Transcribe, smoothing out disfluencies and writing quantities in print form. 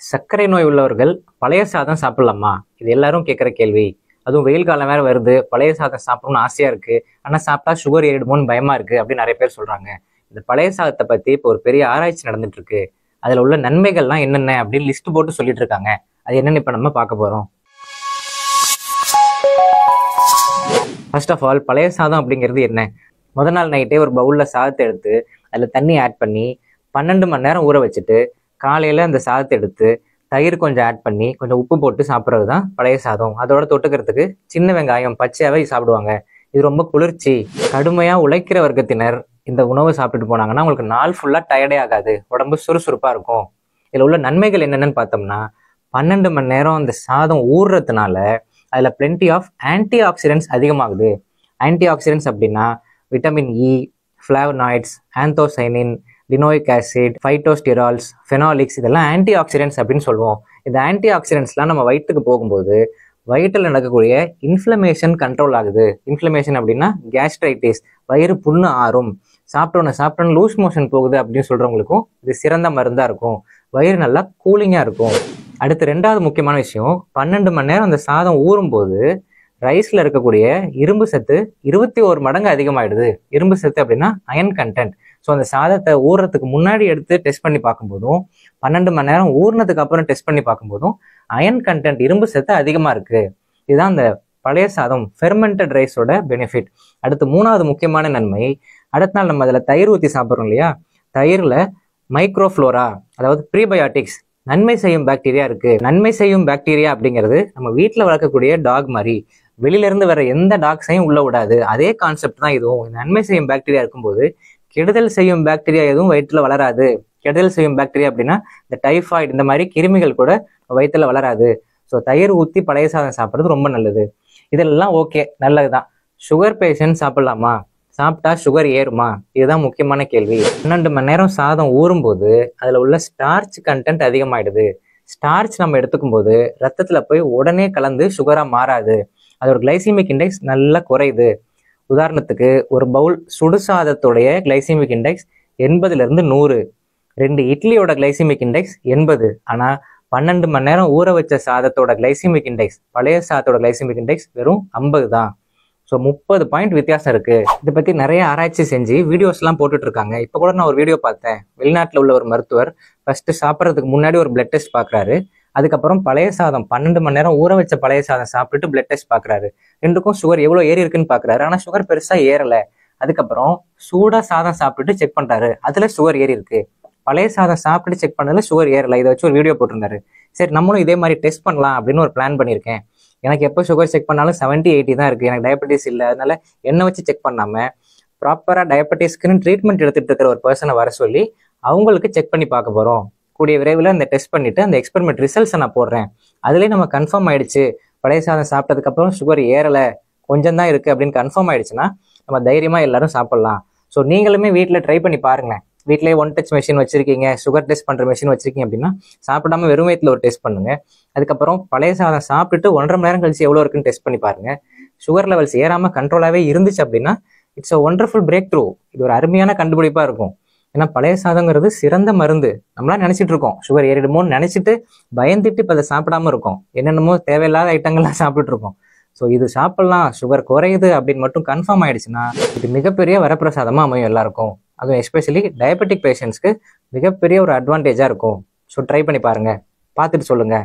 சர்க்கரை நோய் உள்ளவர்கள் பழைய சாதம் சாப்பிடலாமா? இது எல்லாரும் கேட்குற கேள்வி. அதுவும் வெயில் காலம் வேற வருது, பழைய சாதம் சாப்பிடணும்னு ஆசையா இருக்கு, ஆனா சாப்பிட்டா சுகர் ஏறிடுமோன்னு பயமா இருக்கு அப்படின்னு நிறைய பேர் சொல்றாங்க. இந்த பழைய சாதத்தை பத்தி இப்போ ஒரு பெரிய ஆராய்ச்சி நடந்துட்டு இருக்கு. அதுல உள்ள நன்மைகள்லாம் என்னென்ன அப்படின்னு லிஸ்ட் போட்டு சொல்லிட்டு இருக்காங்க. அது என்னன்னு இப்ப நம்ம பார்க்க போறோம். ஃபர்ஸ்ட் ஆஃப் ஆல், பழைய சாதம் அப்படிங்கிறது என்ன? முதல் நாள் நைட்டே ஒரு பவுல்ல சாதத்தை எடுத்து அதுல தண்ணி ஆட் பண்ணி 12 மணி நேரம் ஊற வச்சுட்டு காலையில அந்த சாதத்தை எடுத்து தயிர் கொஞ்சம் ஆட் பண்ணி கொஞ்சம் உப்பு போட்டு சாப்பிட்றது தான் பழைய சாதம். அதோட தொட்டுக்கிறதுக்கு சின்ன வெங்காயம் பச்சையாவே சாப்பிடுவாங்க. இது ரொம்ப குளிர்ச்சி. கடுமையா உழைக்கிற வர்க்கத்தினர் இந்த உணவு சாப்பிட்டுட்டு போனாங்கன்னா உங்களுக்கு நாள் ஃபுல்லா டயர்டே ஆகாது, உடம்பு சுறுசுறுப்பா இருக்கும். இதுல உள்ள நன்மைகள் என்னென்னு பார்த்தோம்னா, 12 மணி நேரம் அந்த சாதம் ஊறுறதுனால அதுல பிளென்டி ஆஃப் ஆன்டி ஆக்சிடென்ட்ஸ் அதிகமாகுது. ஆன்டி ஆக்சிடென்ட்ஸ் அப்படின்னா விட்டமின் இ, ஃபிளாவனாய்ட்ஸ், ஆந்தோசைனின், லினோயிக் ஆசிட், ஃபைட்டோஸ்டிரால்ஸ், ஃபெனாலிக்ஸ், இதெல்லாம் ஆன்டி ஆக்சிடென்ட்ஸ் அப்படின்னு சொல்லுவோம். இந்த ஆன்டி ஆக்சிடென்ட்ஸ்லாம் நம்ம வயிற்றுக்கு போகும்போது வயிற்றில் நடக்கக்கூடிய இன்ஃப்ளமேஷன் கண்ட்ரோல் ஆகுது. இன்ஃப்ளமேஷன் அப்படின்னா கேஸ்ட்ரைட்டிஸ், வயிறு புண்ணு ஆறும். சாப்பிட்டோன்னு லூஸ் மோஷன் போகுது அப்படின்னு சொல்றவங்களுக்கும் இது சிறந்த மருந்தா இருக்கும். வயிறு நல்லா கூலிங்கா இருக்கும். அடுத்து ரெண்டாவது முக்கியமான விஷயம், 12 மணி நேரம் அந்த சாதம் ஊறும் போது ரைஸ்ல இருக்கக்கூடிய இரும்பு சத்து 21 மடங்கு அதிகமாயிடுது. இரும்பு சத்து அப்படின்னா அயன் கண்டென்ட். ஸோ அந்த சாதத்தை ஊறுறதுக்கு முன்னாடி எடுத்து டெஸ்ட் பண்ணி பார்க்கும்போதும் 12 மணி நேரம் ஊறினதுக்கு அப்புறம் டெஸ்ட் பண்ணி பார்க்கும்போதும் அயன் கண்டென்ட், இரும்பு சத்து அதிகமாக இருக்கு. இதுதான் அந்த பழைய சாதம் ஃபெர்மெண்டட் ரைஸோட பெனிஃபிட். அடுத்து மூணாவது முக்கியமான நன்மை, அடுத்த நாள் நம்ம அதில் தயிர் ஊற்றி சாப்பிட்றோம் இல்லையா, தயிரில் மைக்ரோஃப்ளோரா அதாவது ப்ரீபயோட்டிக்ஸ், நன்மை செய்யும் பாக்டீரியா இருக்கு. நன்மை செய்யும் பாக்டீரியா அப்படிங்கிறது நம்ம வீட்டில் வளர்க்கக்கூடிய டாக் மாதிரி வெளியில இருந்து வர எந்த டாக்ஸையும் உள்ள விடாது. அதே கான்செப்ட் தான் இதுவும். நன்மை செய்யும் பாக்டீரியா இருக்கும்போது கெடுதல் செய்யும் பாக்டீரியா எதுவும் வயிற்றுல வளராது. கெடுதல் செய்யும் பாக்டீரியா அப்படின்னா இந்த டைஃபாய்டு, இந்த மாதிரி கிருமிகள் கூட வயிற்றுல வளராது. ஸோ தயிர் ஊற்றி பழைய சாதம் சாப்பிட்றது ரொம்ப நல்லது. இதெல்லாம் ஓகே, நல்லதுதான். சுகர் பேஷண்ட் சாப்பிடலாமா? சாப்பிட்டா சுகர் ஏறுமா? இதுதான் முக்கியமான கேள்வி. 12 மணி நேரம் சாதம் ஊறும்போது அதில் உள்ள ஸ்டார்ச் கண்டென்ட் அதிகமாயிடுது. ஸ்டார்ச் நம்ம எடுத்துக்கும் போது ரத்தத்துல போய் உடனே கலந்து சுகரா மாறாது. அதோட கிளைசிமிக் இண்டெக்ஸ் நல்லா குறையுது. உதாரணத்துக்கு ஒரு பவுல் சுடுசாதத்துடைய கிளைசிமிக் இண்டெக்ஸ் 80லேருந்து 100. 2 இட்லியோட கிளைசிமிக் இண்டெக்ஸ் 80. ஆனா 12 மணி நேரம் ஊற வச்ச சாதத்தோட கிளைசிமிக் இண்டெக்ஸ், பழைய சாதத்தோட கிளைசிமிக் இண்டெக்ஸ் வெறும் 50 தான். ஸோ 30 பாயிண்ட் வித்தியாசம் இருக்கு. இதை பத்தி நிறைய ஆராய்ச்சி செஞ்சு வீடியோஸ் எல்லாம் போட்டுட்டு இருக்காங்க. இப்போ கூட நான் ஒரு வீடியோ பார்த்தேன். வெளிநாட்டில் உள்ள ஒரு மருத்துவர் ஃபர்ஸ்ட் சாப்பிட்றதுக்கு முன்னாடி ஒரு பிளட் டெஸ்ட் பார்க்குறாரு. அதுக்கப்புறம் பழைய சாதம் 12 மணி நேரம் ஊற வச்ச பழைய சாதம் சாப்பிட்டுட்டு பிளட் டெஸ்ட் பார்க்குறாரு. ரெண்டுக்கும் சுகர் எவ்வளோ ஏறி இருக்குன்னு பார்க்குறாரு. ஆனால் சுகர் பெருசா ஏறல. அதுக்கப்புறம் சூடா சாதம் சாப்பிட்டுட்டு செக் பண்றாரு, அதுல சுகர் ஏறி இருக்கு. பழைய சாதம் சாப்பிட்டுட்டு செக் பண்ணதுல சுகர் ஏறல. இதை வச்சு ஒரு வீடியோ போட்டிருந்தாரு. சரி, நம்மளும் இதே மாதிரி டெஸ்ட் பண்ணலாம் அப்படின்னு ஒரு பிளான் பண்ணியிருக்கேன். எனக்கு எப்போ சுகர் செக் பண்ணாலும் 70-80 தான் இருக்கு. எனக்கு டயபெட்டிஸ் இல்லை. அதனால என்னை வச்சு செக் பண்ணாம ப்ராப்பரா டயபெட்டிஸ்க்குன்னு ட்ரீட்மெண்ட் எடுத்துட்டு இருக்கிற ஒரு பர்சனை வர சொல்லி அவங்களுக்கு செக் பண்ணி பார்க்க போறோம். கூடிய விரைவில் அந்த டெஸ்ட் பண்ணிட்டு அந்த எக்ஸ்பெரிமெண்ட் ரிசல்ட்ஸை நான் போடுறேன். அதுலேயே நம்ம கன்ஃபார்ம் ஆயிடுச்சு பழைய சாதம் சாப்பிட்டதுக்கு அப்புறம் சுகர் ஏறலை, கொஞ்சம் தான் இருக்கு அப்படின்னு கன்ஃபார்ம் ஆயிடுச்சுன்னா நம்ம தைரியமா எல்லாரும் சாப்பிடலாம். ஸோ நீங்களுமே வீட்டில் ட்ரை பண்ணி பாருங்களேன். வீட்டிலேயே ஒன் டச் மெஷின் வச்சிருக்கீங்க, சுகர் டெஸ்ட் பண்ற மெஷின் வச்சிருக்கீங்க அப்படின்னா சாப்பிடாம வெறும் வயிற்றுல ஒரு டெஸ்ட் பண்ணுங்க. அதுக்கப்புறம் பழைய சாதம் சாப்பிட்டுட்டு 1.5 மணி நேரம் கழிச்சு எவ்வளோ இருக்குன்னு டெஸ்ட் பண்ணி பாருங்க. சுகர் லெவல்ஸ் ஏறாம கண்ட்ரோலாவே இருந்துச்சு அப்படின்னா it's a wonderful break through. இது ஒரு அருமையான கண்டுபிடிப்பா இருக்கும். ஏன்னா பழைய சாதங்கிறது சிறந்த மருந்து. நம்மளாம் நினைச்சிட்டு இருக்கோம் சுகர் ஏறிடுமோன்னு நினைச்சிட்டு பயந்துட்டு இப்போ அதை சாப்பிடாம இருக்கோம். என்னென்னமோ தேவையில்லாத ஐட்டங்கள்லாம் சாப்பிட்டுட்டு இருக்கோம். ஸோ இது சாப்பிடலாம், சுகர் குறையுது அப்படின்னு மட்டும் கன்ஃபார்ம் ஆயிடுச்சுன்னா இது மிகப்பெரிய வரப்பிரசாதமா அமையும் எல்லாருக்கும். அதுவும் எஸ்பெஷலி டயபெட்டிக் பேஷண்ட்ஸ்க்கு மிகப்பெரிய ஒரு அட்வான்டேஜா இருக்கும். ஸோ ட்ரை பண்ணி பாருங்க, பார்த்துட்டு சொல்லுங்க.